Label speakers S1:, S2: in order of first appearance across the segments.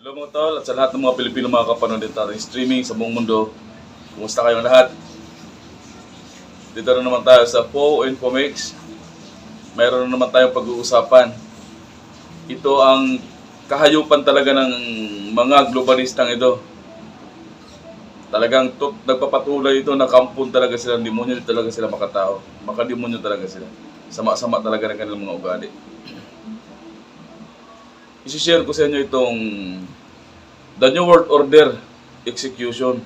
S1: Hello mga tol at sa lahat ng mga Pilipino mga kapanood dito ating streaming sa buong mundo. Kumusta kayong lahat? Dito na naman tayo sa Po Infomix. Mayroon na naman tayong pag-uusapan. Ito ang kahayupan talaga ng mga globalistang ito. Talagang nagpapatuloy ito na kampon talaga sila. Demonyo talaga sila makatao. Makademonyo talaga sila. Sama-sama talaga ng kanilang mga ugali. I-share ko sa inyo itong The New World Order Execution.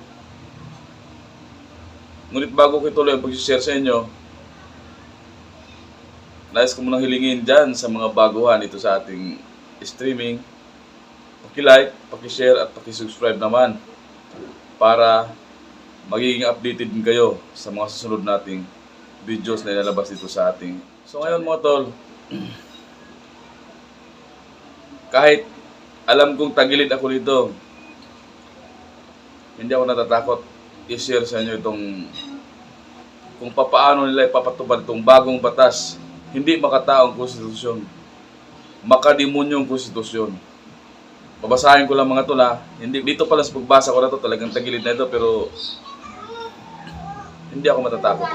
S1: Ngunit bago ko ituloy ang pag-share sa inyo, nais ko munang hilingin dyan sa mga baguhan ito sa ating streaming. Paki-like, paki-share at paki-subscribe naman para magiging updated din kayo sa mga susunod nating videos na ilalabas dito sa ating. So ngayon mga tol, kahit alam kong tagilid ako dito, hindi ako natatakot i-share sa inyo itong kung paano nila ipapatupad itong bagong batas. Hindi makataong konstitusyon, makademonyong konstitusyon. Babasahin ko lang mga tol ha. Hindi, dito pala sa pagbasa ko na to, talagang tagilid na ito, pero hindi ako matatakot.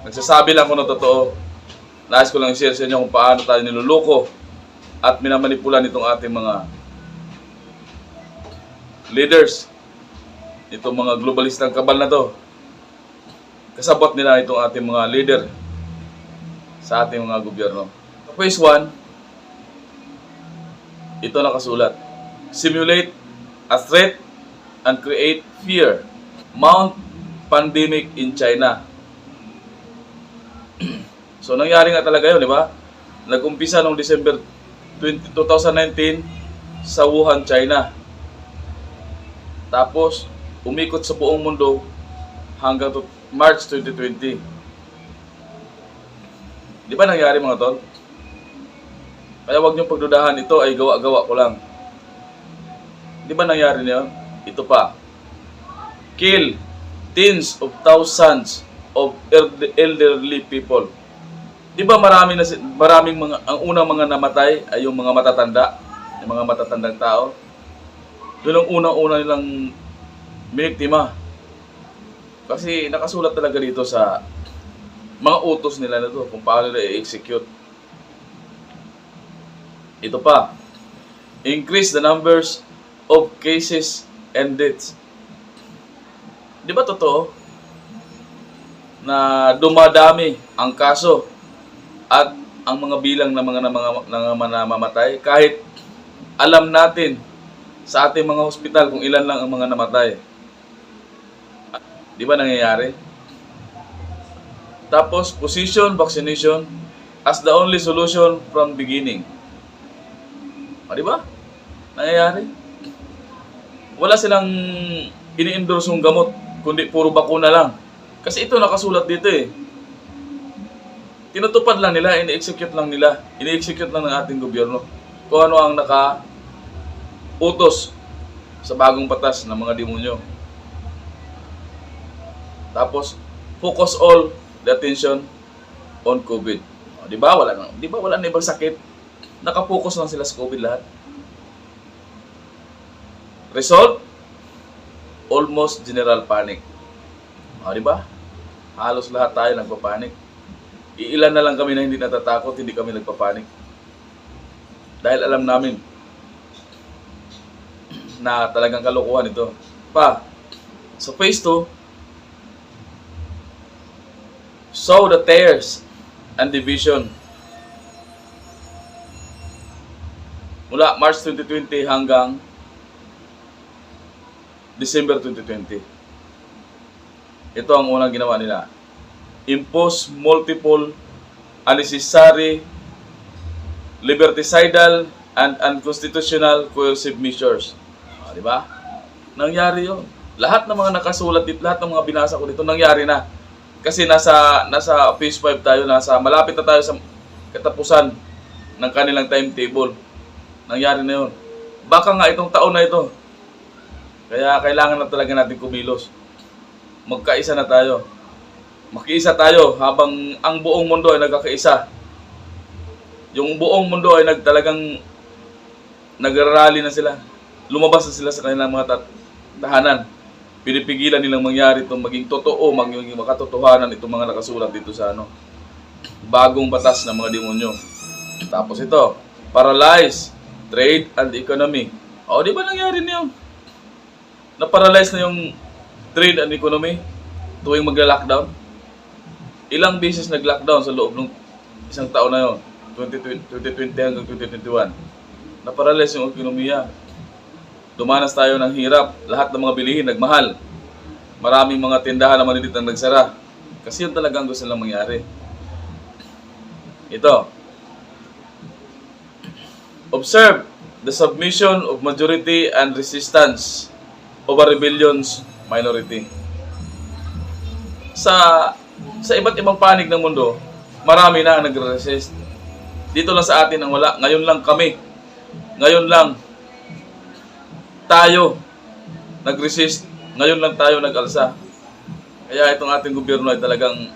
S1: Nagsasabi lang ako ng totoo. Nais ko lang i-share sa inyo kung paano tayo niluloko at minamanipulan itong ating mga leaders, itong mga globalistang kabal na to. Kasabot nila itong ating mga leader sa ating mga gobyerno. Phase 1, ito nakasulat: simulate a threat and create fear. Mount pandemic in China. So nangyari nga talaga yun, di ba? Nag-umpisa noong December 2019 sa Wuhan, China. Tapos, umikot sa buong mundo hanggang March 2020. Di ba nangyari mga tol? Kaya huwag niyong pagdudahan, ito ay gawa-gawa ko lang. Di ba nangyari niyo? Ito pa. Kill tens of thousands of elderly people. Di ba maraming mga, ang unang mga namatay ay yung mga matatanda, yung mga matatandang tao. Yun ang unang-una nilang biniktima. Kasi nakasulat talaga dito sa mga utos nila na to kung paano nila i-execute. Ito pa. Increase the numbers of cases and deaths. Di ba totoo na dumadami ang kaso at ang mga bilang ng mga namamatay, kahit alam natin sa ating mga hospital kung ilan lang ang mga namatay? Di ba nangyayari? Tapos, position vaccination as the only solution from beginning. Di ba? Nangyayari? Wala silang ini-endorse yung gamot, kundi puro bakuna lang. Kasi ito nakasulat dito eh. Tinutupad lang nila, ini-execute lang ng ating gobyerno kung ano ang naka-utos sa bagong batas ng mga demonyo. Tapos, focus all the attention on COVID. Di ba wala na ibang sakit? Naka-focus lang sila sa COVID lahat. Result? Almost general panic. Di ba? Halos lahat tayo nagpapanik. Iilan na lang kami na hindi natatakot, hindi kami nagpapanik. Dahil alam namin na talagang kalokohan ito. Sa phase 2, sow the tares and division. Mula March 2020 hanggang December 2020. Ito ang unang ginawa nila. Impose multiple unnecessary, liberticidal, and unconstitutional coercive measures. Di ba? Nangyari yun. Lahat ng mga nakasulat dito, lahat ng mga binasa ko dito, nangyari na. Kasi nasa phase 5 tayo, malapit na tayo sa katapusan ng kanilang timetable. Nangyari na yun. Baka nga itong taon na ito. Kaya kailangan na talaga natin kumilos. Magkaisa na tayo. Makiisa tayo habang ang buong mundo ay nagkakaisa. Yung buong mundo ay talagang nag-rally na sila. lumabas na sila sa kanilang mga tahanan. Pinipigilan nilang mangyari itong maging totoo, maging makatotohanan itong mga nakasulat dito sa bagong batas ng mga demonyo. Tapos ito, paralyze trade and economy. O, di ba nangyari niyo? Na-paralyze na yung trade and economy tuwing magla-lockdown. Ilang beses nag-lockdown sa loob ng isang taon na yun, 2020 hanggang 2021. Na-paralyze yung ekonomiya. Dumanas tayo ng hirap. Lahat ng mga bilihin nagmahal. Maraming mga tindahan na malilit ang nagsara. Kasi yun talagang gusto lang mangyari. Ito. Observe the submission of majority and resistance of a rebellion's minority. Sa iba't ibang panig ng mundo, marami na ang nagre-resist. Dito lang sa atin ang wala. Ngayon lang kami. Ngayon lang tayo nag-resist. Ngayon lang tayo nag-alsa. Kaya itong ating gobyerno ay talagang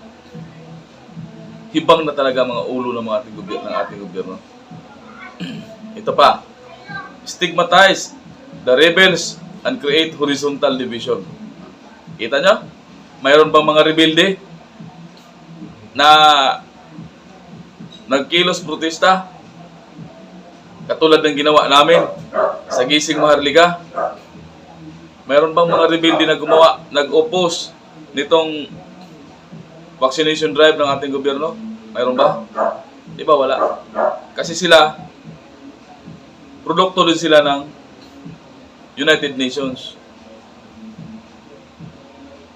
S1: hibang na talaga mga ulo ng ating gobyerno. Ito pa. Stigmatize the rebels and create horizontal division. Kita nyo? Mayroon bang mga rebelde na nagkilos protesta katulad ng ginawa namin sa Gising Maharlika? Mayroon bang mga rebelde na nag-oppose nitong vaccination drive ng ating gobyerno? Mayroon ba? Di ba wala? Kasi sila, produkto din sila ng United Nations.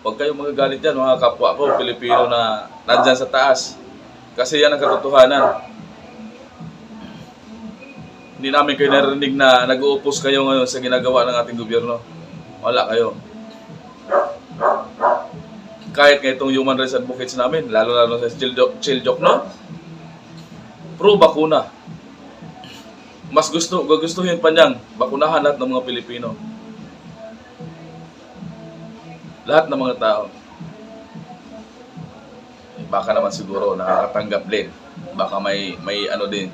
S1: Huwag kayong magagalit dyan, mga kapwa ko, Pilipino na nandyan sa taas. Kasi yan ang katotohanan. Hindi namin kayo narinig na nag-uupos kayo ngayon sa ginagawa ng ating gobyerno. Wala kayo. Kahit nga itong human rights advocates namin, lalo-lalo sa Childokno, pro-bakuna. Mas gugustuhin pa niyang bakunahan lahat ng mga Pilipino. Lahat ng mga tao. Baka naman siguro nakakatanggap din. Baka may ano din.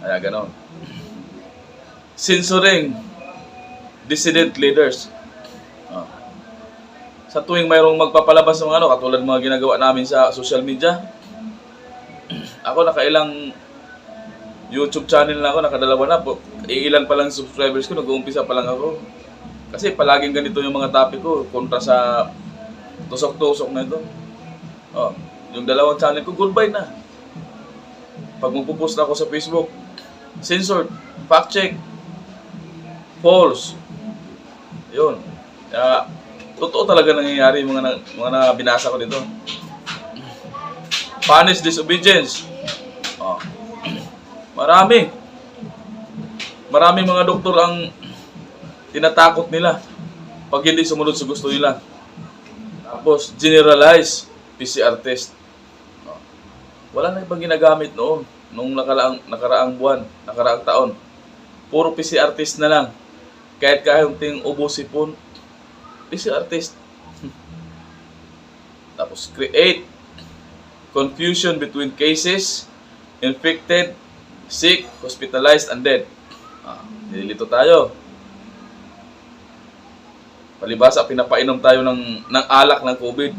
S1: Kaya ganon. Censoring dissident leaders. Sa tuwing mayroong magpapalabas ng katulad mga ginagawa namin sa social media, ako nakailang YouTube channel na ako, nakadalawa na po. Ilan pa lang subscribers ko, nag-uumpisa pa lang ako. Kasi palaging ganito yung mga topic ko, kontra sa tusok-tusok na ito. Yung dalawang channel ko, goodbye na. Pag magpupost na ako sa Facebook, censored, fact check, false. Yun. Kaya, totoo talaga nangyayari yung mga binasa ko dito. Punish disobedience. Maraming mga doktor ang tinatakot nila pag hindi sumunod sa gusto nila. Tapos, generalize PCR test. Wala na ibang ginagamit noon, nung nakaraang buwan, nakaraang taon. Puro PCR test na lang. Kahit kayong ubo sipon, PCR test. Tapos, create confusion between cases, infected, sick, hospitalized, and dead. Nililito tayo. Palibasa, pinapainom tayo ng alak ng COVID.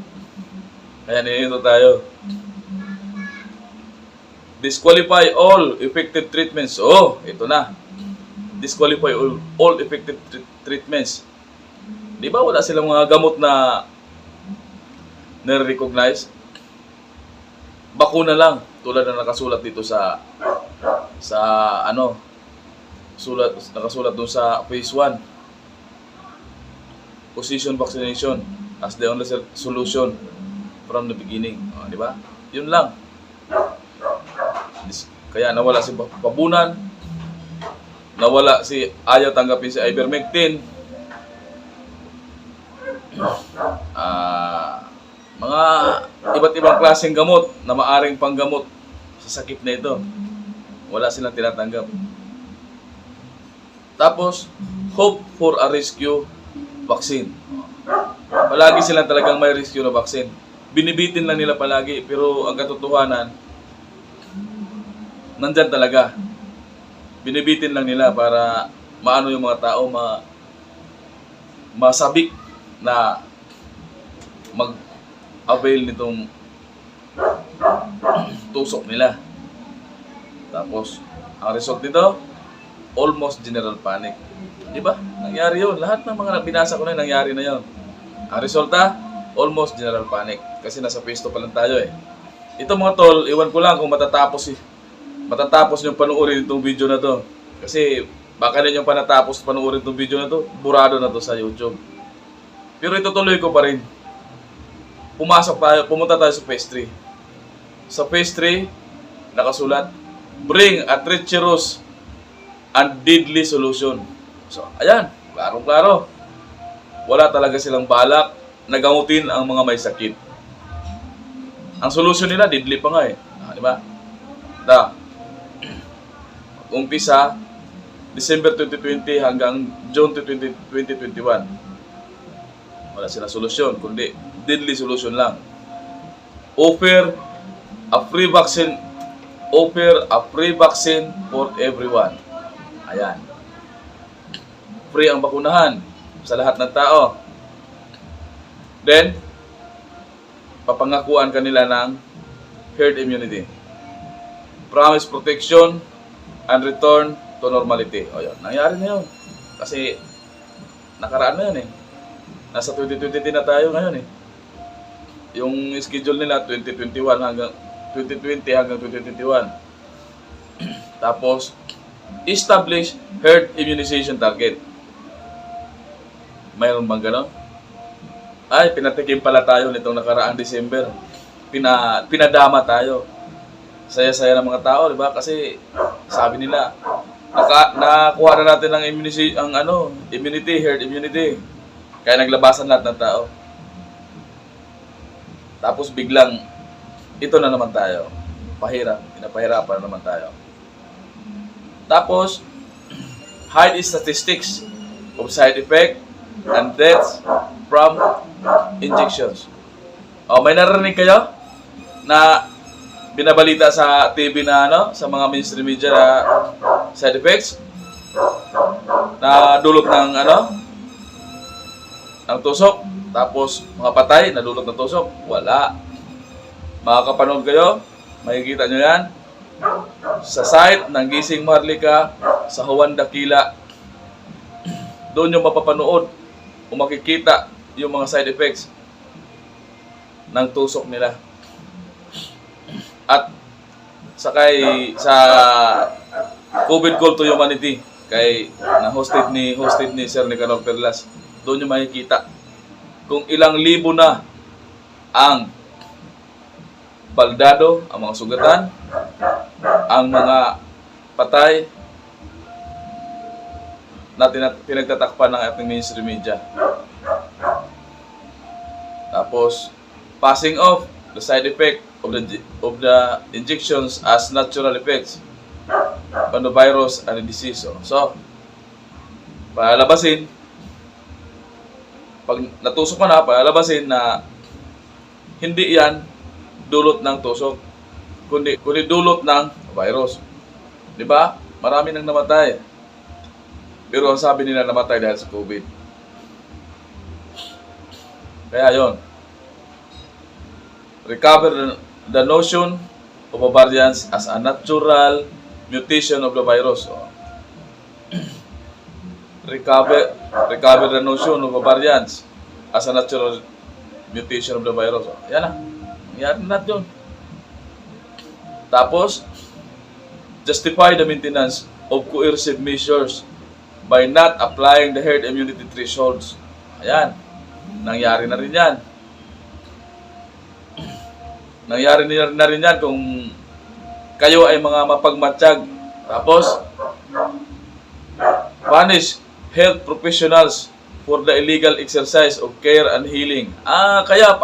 S1: Kaya nililito tayo. Disqualify all effective treatments. Ito na. Disqualify all effective treatments. Di ba wala silang mga gamot na nare-recognize? Bakuna lang, tulad na nakasulat dito nakasulat doon sa phase 1. Position vaccination as the only solution from the beginning. Di ba? Yun lang. Kaya nawala si Pabunan, nawala ayaw tanggapin si Ivermectin. Mga iba't ibang klaseng gamot na maaring panggamot sa sakit na ito. Wala silang tinatanggap. Tapos, hope for a rescue vaccine. Palagi silang talagang may rescue na vaccine. Binibitin lang nila palagi, pero ang katotohanan, nandyan talaga. Binibitin lang nila para maano yung mga tao, masabik na mag-avail nitong tusok nila. Tapos, ang result nito, almost general panic. Di ba? Nangyari yun. Lahat ng mga binasa ko na nangyari na yun. Ang resulta, almost general panic. Kasi nasa pwesto pa lang tayo eh. Ito mga tol, iwan ko lang kung matatapos yung panuorin itong video na to. Kasi baka din yung panatapos panuorin itong video na to, burado na to sa YouTube. Pero itutuloy ko pa rin. Pumunta tayo sa phase 3. Sa phase 3, nakasulat, bring a treacherous and deadly solution. So, ayan, klaro-klaro. Wala talaga silang balak na gamutin ang mga may sakit. Ang solusyon nila, deadly pa nga eh. Di ba? Umpisa, December 2020 hanggang June 2021. Wala silang solusyon, kundi deadly solution lang. Offer a free vaccine for everyone. Ayan. Free ang bakunahan sa lahat ng tao. Then, papangakuan kanila ng herd immunity. Promise protection and return to normality. O yun, nangyari na yun. Kasi, nakaraan na yun eh. Nasa 2020 na tayo ngayon eh. Yung schedule nila 2020 hanggang 2021. Tapos, establish herd immunization target. Mayroon bang gano'n? Ay, pinatikim pala tayo nitong nakaraang December. Pinadama tayo. Saya-saya ng mga tao, di ba? Kasi sabi nila, nakuha na natin ng immunity, herd immunity. Kaya naglabasan lahat ng tao. Tapos biglang, ito na naman tayo. Pinapahirapan na naman tayo. Tapos, hide statistics of side effect and deaths from injections. O, may narinig kayo na binabalita sa TV na sa mga mainstream media na side effects na dulot ng ng tusok, tapos mga patay na dulot ng tusok? Wala. Makakapanood kayo, makikita nyo yan sa site ng Gising Maharlika sa Juan Daquila. Doon yung mapapanood o makikita yung mga side effects ng tusok nila. At sa COVID Call to Humanity kay hosted ni Sir Nicanor Perlas, doon yung makikita kung ilang libo na ang baldado, ang mga sugatan, ang mga patay na pinagtatakpan ng ating mainstream media. Tapos, passing off the side effect of the injections as natural effects on the virus and the disease. So, palabasin, pag natusok ka na, palabasin na hindi yan dulot ng tusok, kundi dulot ng virus. Di ba? Marami nang namatay. Pero ang sabi nila namatay dahil sa COVID. Kaya yon. Recover the notion of a variant as a natural mutation of the virus. Recover the notion of a variant as a natural mutation of the virus. Yan na. Yan na yun. Tapos, justify the maintenance of coercive measures by not applying the herd immunity thresholds. Ayan. Nangyari na rin yan. Nangyari na rin yan kung kayo ay mga mapagmatsyag. Tapos, punish health professionals for the illegal exercise of care and healing. Kaya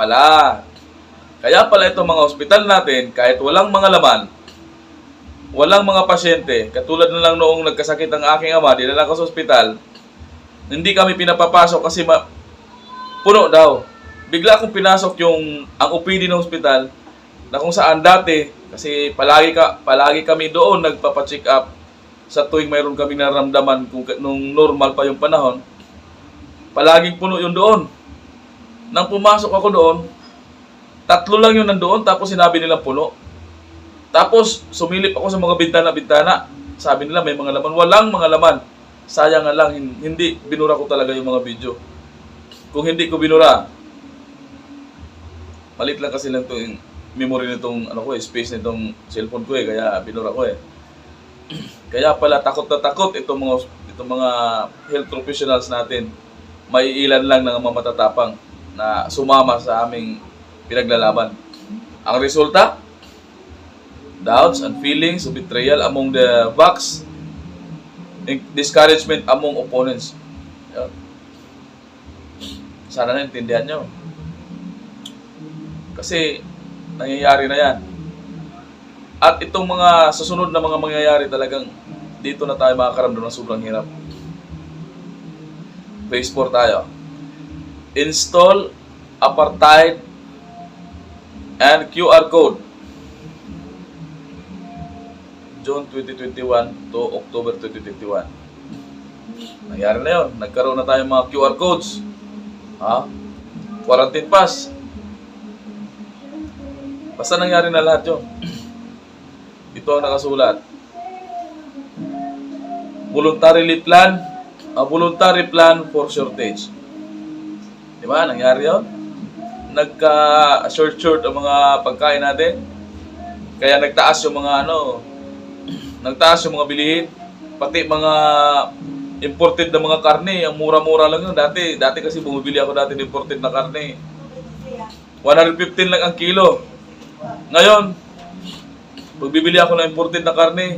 S1: pala itong mga ospital natin, kahit walang mga laman, walang mga pasyente, katulad na lang noong nagkasakit ang aking ama, dinala ko sa ospital, hindi kami pinapapasok kasi puno daw. Bigla akong pinasok ang OPD ng ospital, na kung saan dati, kasi palagi kami doon nagpapacheck up, sa tuwing mayroon kaming nararamdaman nung normal pa yung panahon, palaging puno yung doon. Nang pumasok ako doon, 3 lang yung nandoon, tapos sinabi nilang puno. Tapos sumilip ako sa mga bintana-bintana. Sabi nila may mga laman. Walang mga laman. Sayang nga lang, hindi binura ko talaga yung mga video. Kung hindi ko binura, malit lang kasi lang yung memory nitong space nitong cellphone ko kaya binura ko Kaya pala takot na takot itong mga health professionals natin. May ilan lang ng mga matatapang na sumama sa aming pinaglalaban. Ang resulta, doubts and feelings of betrayal among the Vax, discouragement among opponents. Yan. Sana naintindihan nyo. Kasi nangyayari na yan. At itong mga susunod na mga mangyayari talagang dito na tayo makakaramdam ng sobrang hirap. Phase 4 tayo. Install apartheid and QR code. June 2021 to October 2021. Nangyari na yun. Nagkaroon na tayo mga QR codes. Quarantine pass. Basta nangyari na lahat yun. Ito ang nakasulat. Voluntary plan for shortage. Diba? Nangyari yun. Nagka-short ang mga pagkain natin. Kaya nagtaas yung mga nagtaas yung mga bilihin. Pati mga imported na mga karne. Ang mura-mura lang yun. Dati kasi bumibili ako dati ng imported na karne. 115 lang ang kilo. Ngayon, pag bibili ako ng imported na karne,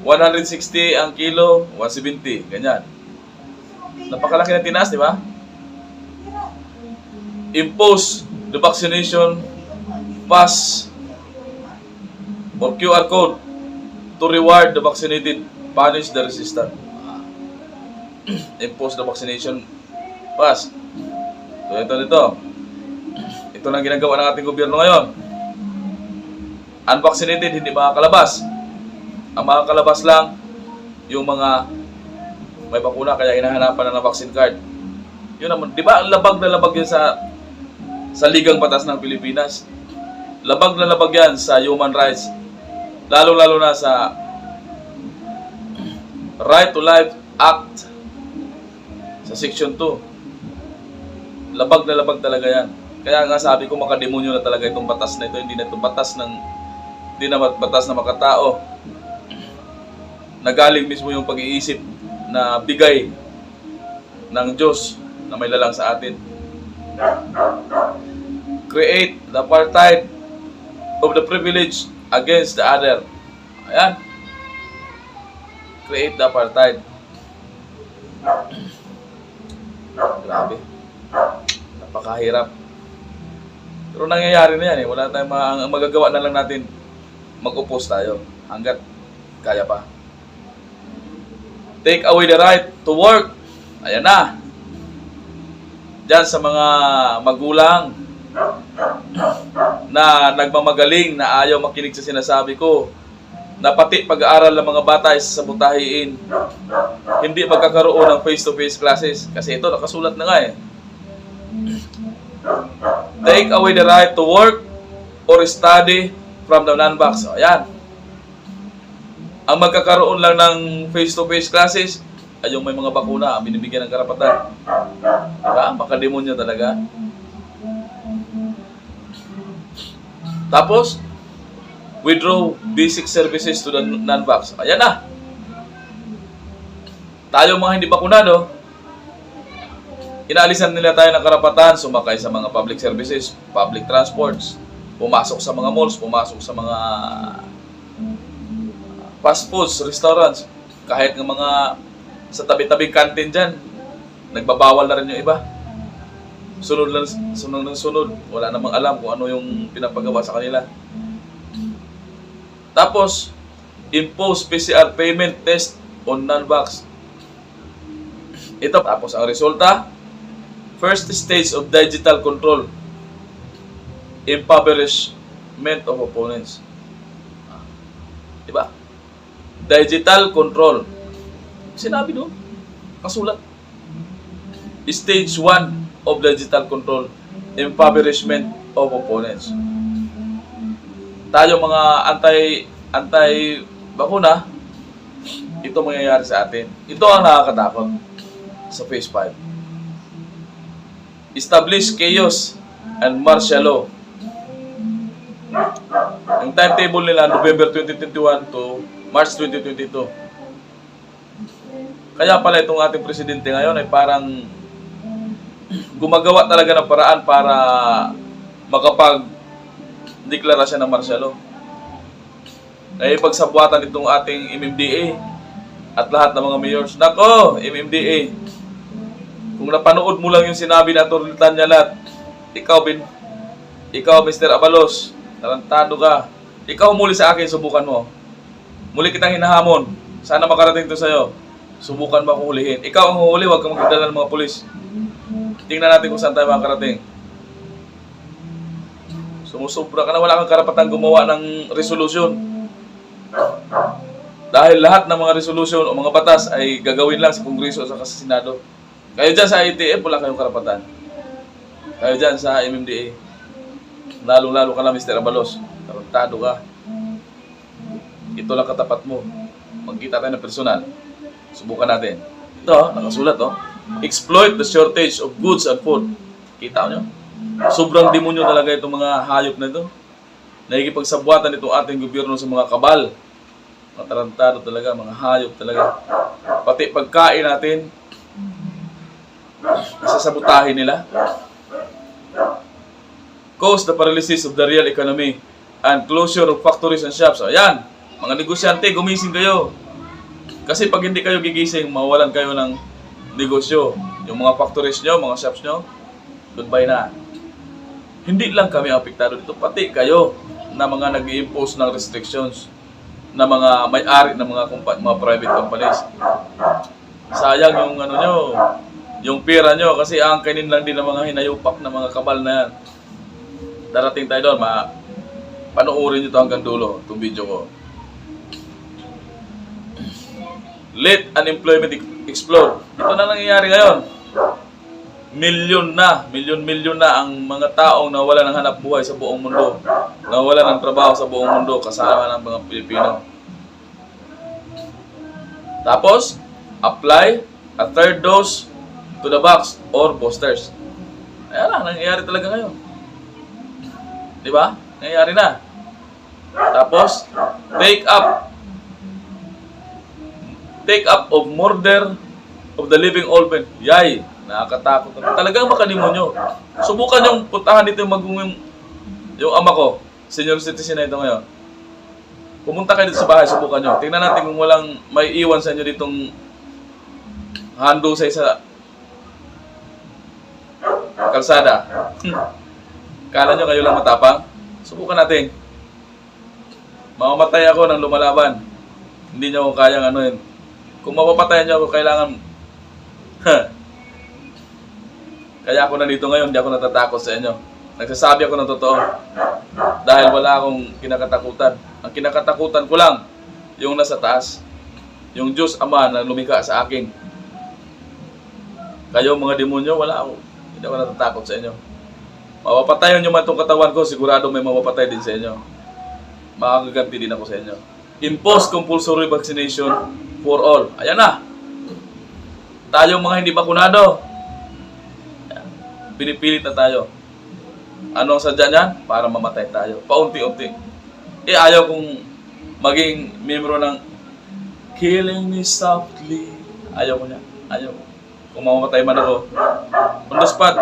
S1: 160 ang kilo, 170, ganyan. Napakalaki na tinaas, di ba? Impose the vaccination pass or QR code to reward the vaccinated, punish the resistant. Impose the vaccination pass. So ito na ginagawa ng ating gobyerno ngayon. Unvaccinated, hindi makakalabas. Ang makakalabas lang yung mga may bakuna, kaya hinahanapan na ng vaccine card. Yun naman, di ba? Labag na labag yan sa ligang batas ng Pilipinas. Labag na labag yan sa human rights. Lalo-lalo na sa Right to Life Act sa Section 2. Labag na labag talaga yan. Kaya nga sabi ko, makademonyo na talaga itong batas na ito. Hindi na itong batas na makatao. Nagaling mismo yung pag-iisip na bigay ng Diyos na may lalang sa atin. Create the apartheid of the privilege against the other. Ayan. Create the apartheid. Grabe. Napakahirap. Pero nangyayari na yan Wala tayong magagawa na lang natin. Mag-oppose tayo hanggat kaya pa. Take away the right to work. Ayan na. Diyan sa mga magulang na nagmamagaling, na ayaw makinig sa sinasabi ko, na pati pag-aaral ng mga bata ay sabutahiin, hindi magkakaroon ng face-to-face classes. Kasi ito, nakasulat na nga Take away the right to work or study from the non-vax. Ayan. Ang magkakaroon lang ng face-to-face classes ay yung may mga bakuna ang binibigyan ng karapatan. Diba? Makademonyo talaga. Tapos, withdraw basic services to the non-vax. Ayan na. Tayo mga hindi bakunado, inaalisan nila tayo ng karapatan sumakay sa mga public services, public transports, pumasok sa mga malls, pumasok sa mga fast foods, restaurants, kahit ng mga sa tabi-tabing kantin dyan, nagbabawal na rin yung iba. Sunod ng sunod. Wala namang alam kung ano yung pinapagawa sa kanila. Tapos, impose PCR payment test on non-vax. Ito, tapos ang resulta, first stage of digital control, impoverishment of opponents. Diba? Digital control. Sinabi doon, kasulat. Stage 1 of digital control, impoverishment of opponents. Tayo mga anti-bakuna, ito mangyayari sa atin. Ito ang nakakatakot sa phase 5. Establish chaos and martial law. Ang timetable nila, November 2021 to March 2022. Kaya pala itong ating presidente ngayon ay parang gumagawa talaga ng paraan para makapag-deklara siya ng martial law. Ay pagsabuatan itong ating MMDA at lahat ng mga mayors. Nako, MMDA, kung napanood mo lang yung sinabi na Atty. Tanya Lat, ikaw Mr. Abalos, tarantado ka. Ikaw muli sa akin, subukan mo. Muli kitang hinahamon. Sana makarating to sa'yo. Subukan mo akong hulihin. Ikaw ang huli, huwag kang magdala ng mga pulis. Tingnan natin kung saan tayo makarating. Sumusobra ka na, wala kang karapatang gumawa ng resolusyon. Dahil lahat ng mga resolusyon o mga batas ay gagawin lang sa Kongreso at sa Senado. Kayo dyan sa ITF, wala kayong karapatan. Kayo dyan sa MMDA, lalong-lalo ka lang, Mr. Abalos. Tarantado ka. Ito lang katapat mo. Magkita tayo ng personal. Subukan natin. Ito, nakasulat, exploit the shortage of goods and food. Kita nyo? Sobrang demonyo talaga itong mga hayop na ito. Nakikipagsabuatan itong ating gobyerno sa mga kabal. Matarantado talaga, mga hayop talaga. Pati pagkain natin, isasabutahin nila. Cause the paralysis of the real economy and closure of factories and shops. Ayan, mga negosyante, gumising kayo. Kasi pag hindi kayo gigising, mawalan kayo ng negosyo. Yung mga factories nyo, mga shops nyo, goodbye na. Hindi lang kami apektado dito, pati kayo na mga nag-i-impose ng restrictions na mga may-ari ng mga private companies. Sayang yung yung pera nyo kasi angkinin lang din ng mga hinayupak na mga kabal na yan. Darating tayo doon, panoorin nyo ito hanggang dulo, itong video ko. Let unemployment explode. Ito na nangyayari ngayon. Milyon na ang mga taong nawala ng hanap buhay sa buong mundo. Nawala ng trabaho sa buong mundo kasama ng mga Pilipino. Tapos, apply a third dose to the vax or boosters. Ayan lang, nangyayari talaga ngayon. Diba? Nangyayari na. Tapos, take up of murder of the living old men. Yay! Nakakatakot. Talagang makalimonyo. Subukan yung puntahan dito yung ama ko. Senior citizen na ito ngayon. Pumunta kayo dito sa bahay, subukan nyo. Tingnan natin kung walang may iwan sa inyo ditong handusay sa kalsada. Kala nyo kayo lang matapang? Subukan natin. Mamamatay ako ng lumalaban. Hindi nyo ako kayang Kung mapapatayan nyo ako, kailangan... Kaya ako nandito ngayon, hindi ako natatakot sa inyo. Nagsasabi ako ng totoo. Dahil wala akong kinakatakutan. Ang kinakatakutan ko lang, yung nasa taas. Yung Diyos Ama na lumikha sa akin. Kayo mga demonyo, hindi ako natatakot sa inyo. Mapapatayan nyo man itong katawan ko, sigurado may mapapatay din sa inyo. Makakaganti din ako sa inyo. Impose compulsory vaccination for all. Ayan na. Tayong mga hindi bakunado, pinipilit na tayo. Ano ang sadya niyan? Para mamatay tayo. Paunti-unti. Ayaw kong maging membro ng Killing Me Softly. Ayaw ko niya. Ayaw ko. Kung mamamatay man ako, on the spot,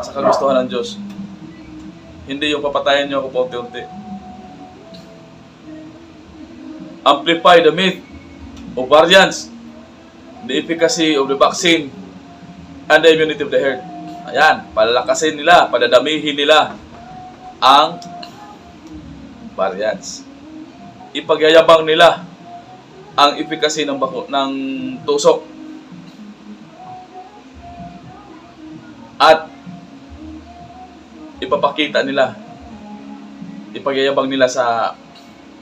S1: sa kagustuhan ng Diyos. Hindi yung papatayan niyo ako paunti-unti. Amplify the myth of variants, the efficacy of the vaccine, and the immunity of the herd. Ayan, palakasin nila, padadamihin nila ang variants. Ipagyayabang nila ang efficacy ng tusok. At ipapakita nila, ipagyayabang nila sa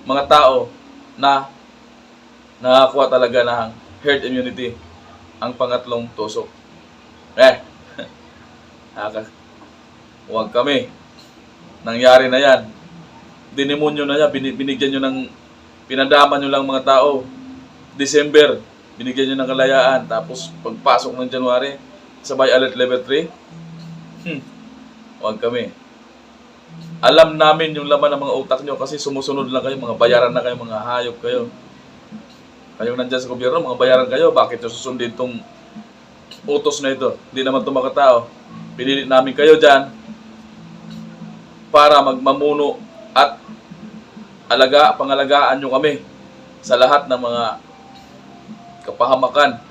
S1: mga tao na nakakuha talaga ng herd immunity ang pangatlong tusok. Huwag kami. Nangyari na yan. Dinimonyo na yan. Binigyan nyo ng, pinadama nyo lang mga tao. December, binigyan nyo ng kalayaan. Tapos pagpasok ng January, sabay alert level 3. Huwag kami. Alam namin yung laman ng mga utak nyo kasi sumusunod lang kayo, mga bayaran na kayo, mga hayop kayo. Kayong nandyan sa gobyerno, mga bayaran kayo, bakit nyo susundin itong utos na ito? Hindi naman itong mga tao. Pinilit namin kayo dyan para magmamuno at pangalagaan nyo kami sa lahat ng mga kapahamakan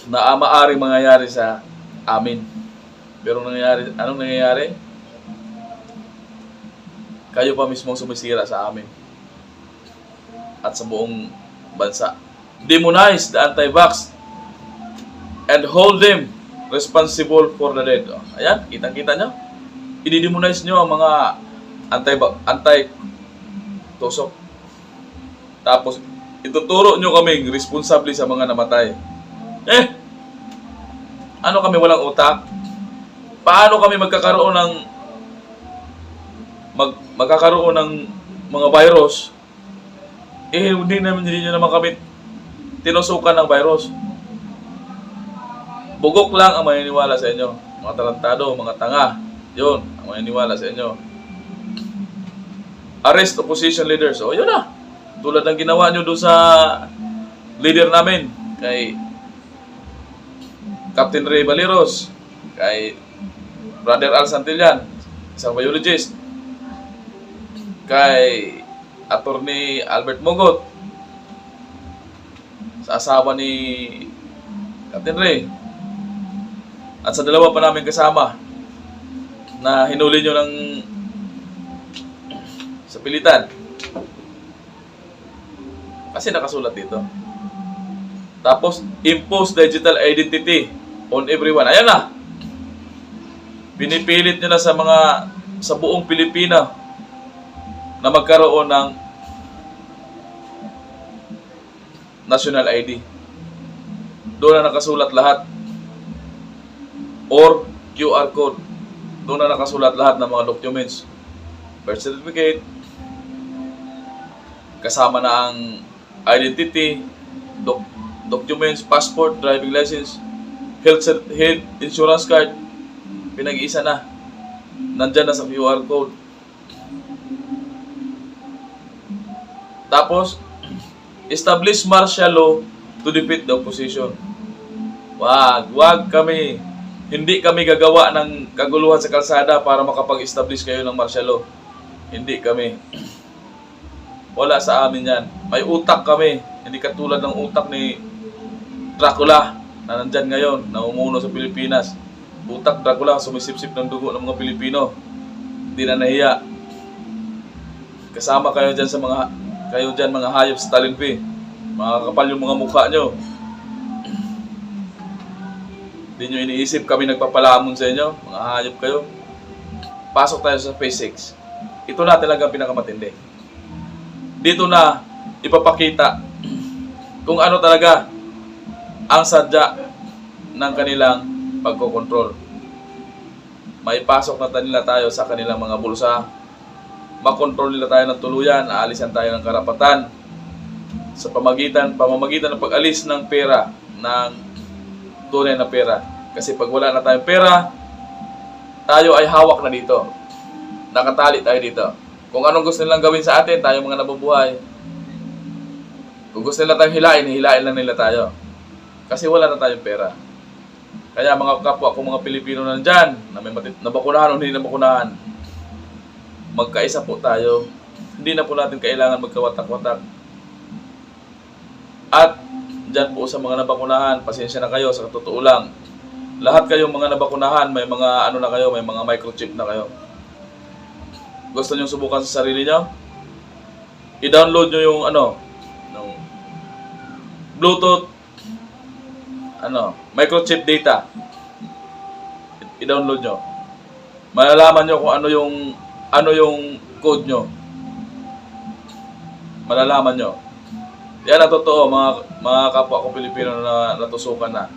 S1: na maaaring mangyayari sa amin. Pero anong nangyayari? Kayo pa mismo sumisira sa amin at sa buong bansa. Demonize the anti-vax and hold them responsible for the dead. Ayan, kitang-kita nyo. I-demonize nyo ang mga anti-tusok. Tapos, ituturo nyo kaming responsable sa mga namatay. Ano kami walang utak? Paano kami magkakaroon ng mga virus? Hindi nyo naman kami tinusukan ng virus. Bugok lang ang maniniwala sa inyo. Mga tarantado, mga tanga. Yun, ang maniniwala sa inyo. Arrest opposition leaders. O, yun na. Tulad ng ginawa nyo doon sa leader namin, kay Captain Ray Valeros, kay Brother Al Santillan, isang biologist, kay Attorney Albert Mogot, sa asawa ni Captain Ray, at sa dalawa pa namin kasama na hinuli nyo sa pilitan. Kasi nakasulat dito. Tapos, impose digital identity on everyone. Ayan na. Pinipilit nyo na sa buong Pilipina na magkaroon ng national ID. Doon na nakasulat lahat. Or QR code. Doon na nakasulat lahat ng mga documents. Birth certificate. Kasama na ang identity, documents, passport, driving license, health insurance card. Pinag-iisa na. Nandyan na sa QR code. Tapos, establish martial law to defeat the opposition. Wag kami. Hindi kami gagawa ng kaguluhan sa kalsada para makapag-establish kayo ng martial law. Hindi kami. Wala sa amin yan. May utak kami. Hindi katulad ng utak ni Dracula na nandyan ngayon, na umuno sa Pilipinas. Utak Dracula, sumisip-sip ng dugo ng mga Pilipino. Hindi na nahiya. Kasama kayo dyan mga hayop sa talimpi. Mga kapal yung mga mukha nyo. Hindi nyo iniisip kami nagpapalamon sa inyo. Mga hayop kayo. Pasok tayo sa phase 6. Ito na talagang pinakamatindi. Dito na ipapakita kung ano talaga ang sadya ng kanilang pagkokontrol. Maipasok na nila tayo sa kanilang mga bulsa. Makontrol nila tayo ng tuluyan. Aalisan tayo ng karapatan sa pamamagitan ng pag-alis ng pera, ng tunay na pera. Kasi pag wala na tayong pera, tayo ay hawak na dito. Nakatali tayo dito. Kung anong gusto nilang gawin sa atin, tayo mga nabubuhay. Kung gusto nila tayong hilain lang nila tayo. Kasi wala na tayong pera. Kaya mga kapwa kong mga Pilipino na nandyan, na may nabakunahan o hindi nabakunahan, magkaisa po tayo. Hindi na po natin kailangan magkawatak-watak. At dyan po sa mga nabakunahan, pasensya na kayo, sa totoo lang. Lahat kayong mga nabakunahan, may mga may mga microchip na kayo. Gusto nyo subukan sa sarili nyo? I-download nyo yung Bluetooth microchip data. I-download nyo. Malalaman nyo kung ano yung code nyo. Malalaman nyo. Yan ang totoo, mga kapwa ko Pilipino na natusukan na.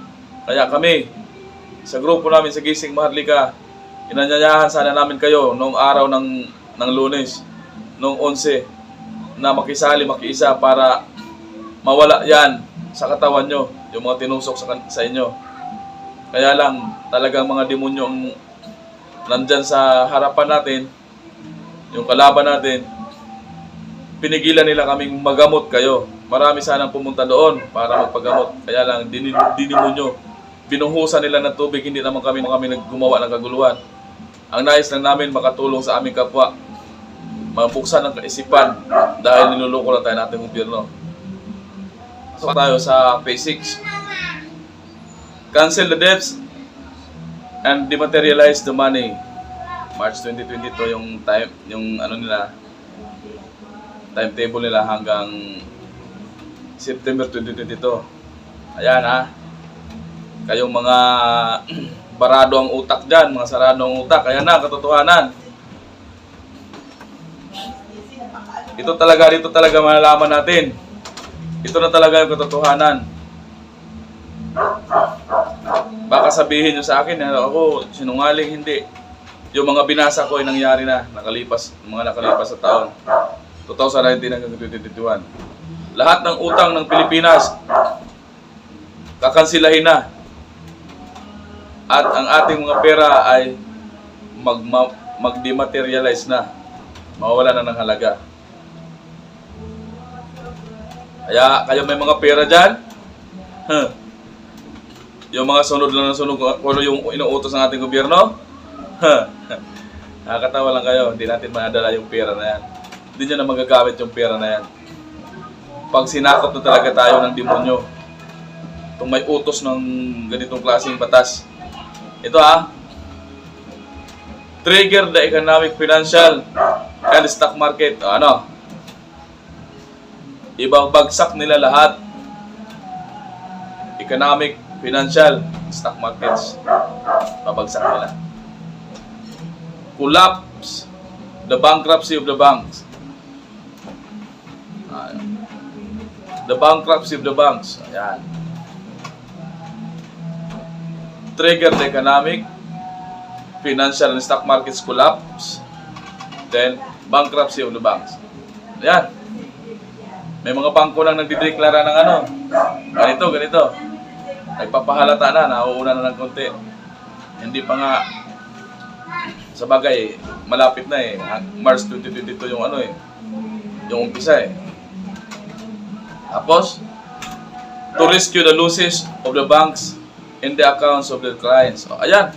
S1: Kaya kami, sa grupo namin sa Gising Maharlika, inanyayahan sana namin kayo noong araw ng Lunes, noong 11, na makisali, makiisa para mawala yan sa katawan nyo, yung mga tinusok sa inyo. Kaya lang, talagang mga demonyo ang nandyan sa harapan natin, yung kalaban natin, pinigilan nila kaming magamot kayo. Marami sanang pumunta doon para magpagamot. Kaya lang, dinimonyo. Binuhusan nila ng tubig, hindi naman kami naggumawa ng kaguluhan. Ang nais lang namin makatulong sa aming kapwa. Mabuksan ang kaisipan dahil niluloko lang tayo nating gobyerno. So tayo sa phase 6. Cancel the debts and dematerialize the money. March 2022 yung time, yung ano nila, timetable nila hanggang September 2022. Ayan ha. Kayong mga barado ang utak dyan, mga sarado ang utak. Ayan na, katotohanan. Dito talaga malalaman natin. Ito na talaga yung katotohanan. Baka sabihin nyo sa akin, ako sinungaling, hindi. Yung mga binasa ko ay nangyari na, mga nakalipas sa taon. 2019 hanggang 2021. Lahat ng utang ng Pilipinas, kakansilahin na. At ang ating mga pera ay mag-dematerialize na. Mawawala na ng halaga. Kaya kayo may mga pera dyan, yung mga sunod lang na sunod kung ano yung inuutos ng ating gobyerno, nakakatawa lang kayo, hindi natin madala yung pera na yan. Hindi nyo na magagamit yung pera na yan. Pag sinakop na talaga tayo ng demonyo, itong may utos ng ganitong klaseng batas. Ito ha, trigger the economic, financial, and stock market. Ano? Ibabagsak nila lahat. Economic, financial, stock markets. Babagsak nila. Collapse the bankruptcy of the banks. The bankruptcy of the banks. Ayan. Trigger the economic, financial, and stock markets collapse. Then, bankruptcy of the banks. Ayan. May mga bangko lang nagdideklara ng ano. Ganito. Nagpapahalata na, nauuna na ng konti. Hindi pa nga, sa bagay, malapit na eh. March 2022 yung ano eh. Yung umpisa eh. Tapos, to rescue the losses of the banks in the accounts of their clients. O, ayan.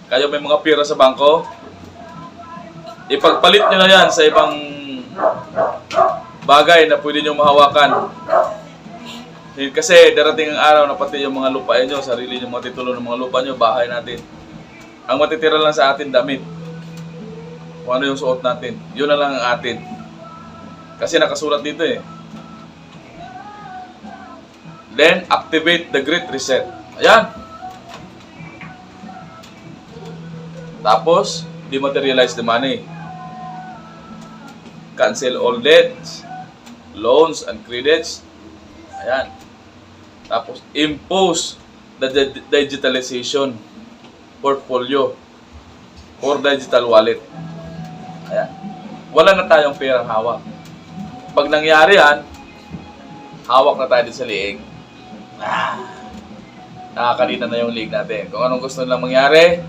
S1: Kayo may mga pera sa bangko, ipagpalit nyo na yan sa ibang bagay na pwede nyo mahawakan. Kasi darating ang araw na pati yung mga lupa nyo, sarili nyo mga titulo ng mga lupa nyo, bahay natin. Ang matitira lang sa atin, damit. Kung ano yung suot natin, yun na lang ang atin. Kasi nakasulat dito eh. Then, activate the Great Reset. Ayan. Tapos, dematerialize the money. Cancel all debts, loans, and credits. Ayan. Tapos, impose the digitalization portfolio or digital wallet. Ayan. Wala na tayong perang hawak. Pag nangyari yan, hawak na tayo din sa liig. Nakakalita na yung league natin. Kung anong gusto nilang mangyari,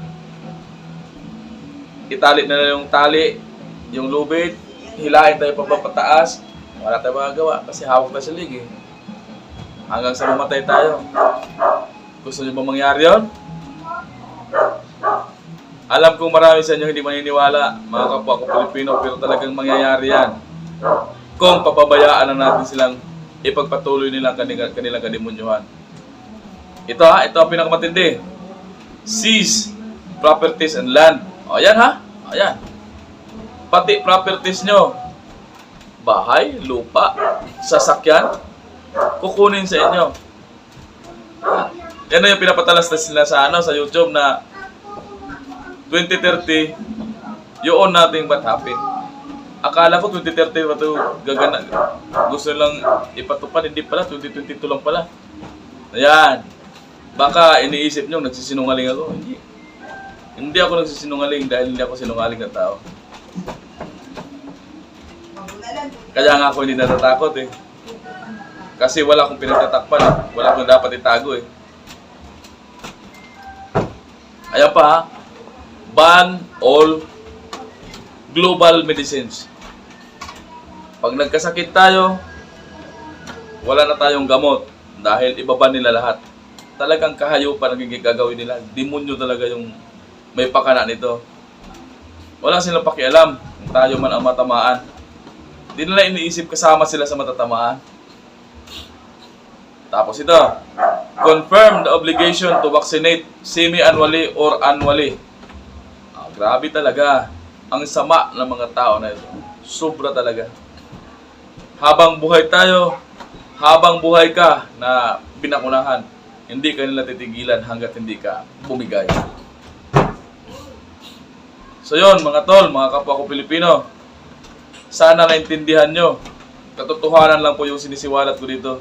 S1: itali na yung tali, yung lubid, hilahin tayo pabapataas, wala tayo magagawa kasi hawak na sa league eh. Hanggang sa mamatay tayo. Gusto niyo ba mangyari yun? Alam kong marami sa inyo hindi maniniwala, mga kapwa ko Pilipino, pero talagang mangyayari yan. Kung papabayaan na natin silang ipagpatuloy nilang kanilang kadimonyohan. Ito ang pinakamatindi. Seize properties and land. O, ayan ha. Ayan. Pati properties nyo. Bahay, lupa, sasakyan, kukunin sa inyo. Yan na yung pinapatalas na sila sa YouTube na 2030, you own nothing but happy. Akala ko 2030 pa ito gagana. Gusto lang ipatupad, hindi pala, 2022 lang pala. Ayan. Baka iniisip nyo, nagsisinungaling ako. Hindi. Hindi ako nagsisinungaling dahil hindi ako sinungaling na tao. Kaya nga ako hindi natatakot eh. Kasi wala akong pinagtatakpan eh. Wala akong dapat itago eh. Ayan pa ha. Ban all global medicines. Pag nagkasakit tayo, wala na tayong gamot dahil ibaban nila lahat. Talagang kahayupan ang gagawin nila. Demonyo talaga yung may pakana nito. Wala silang pakialam kung tayo man ang matamaan. Hindi nila iniisip kasama sila sa matatamaan. Tapos ito, confirm the obligation to vaccinate semi-annually or annually. Grabe talaga. Ang sama ng mga tao na ito. Sobra talaga. Habang buhay tayo, habang buhay ka na binakunahan, hindi ka nila titigilan hanggat hindi ka bumigay. So yun, mga tol, mga kapwa ko Pilipino, sana naintindihan nyo. Katotohanan lang po yung sinisiwalat ko dito.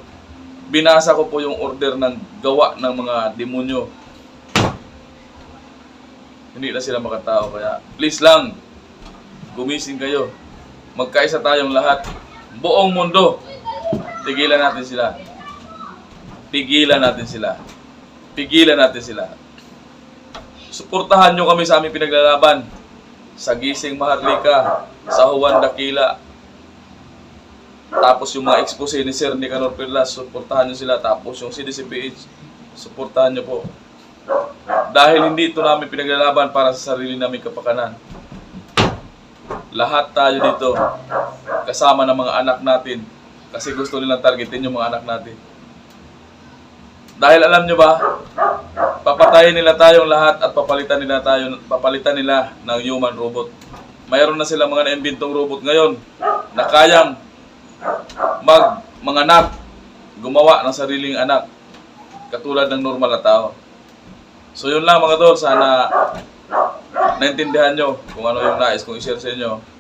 S1: Binasa ko po yung order ng gawa ng mga demonyo. Hindi na sila makatao, kaya please lang, gumising kayo. Magkaisa tayong lahat. Buong mundo. Tigilan natin sila. Pigilan natin sila. Pigilan natin sila. Suportahan nyo kami sa aming pinaglalaban. Sa Gising Maharlika, sa Juan Daquila. Tapos yung mga expose ni Sir Nicanor Perlas, suportahan nyo sila. Tapos yung CDCPH, suportahan nyo po. Dahil hindi ito namin pinaglalaban para sa sarili namin kapakanan. Lahat tayo dito, kasama ng mga anak natin, kasi gusto nilang targetin yung mga anak natin. Dahil alam nyo ba, papatayin nila tayong lahat at papalitan nila ng human robot. Mayroon na silang mga naimbentong robot ngayon na kayang manganak, gumawa ng sariling anak, katulad ng normal na tao. So yun lang mga tol, sana naintindihan nyo kung ano yung nais kong i-share sa inyo.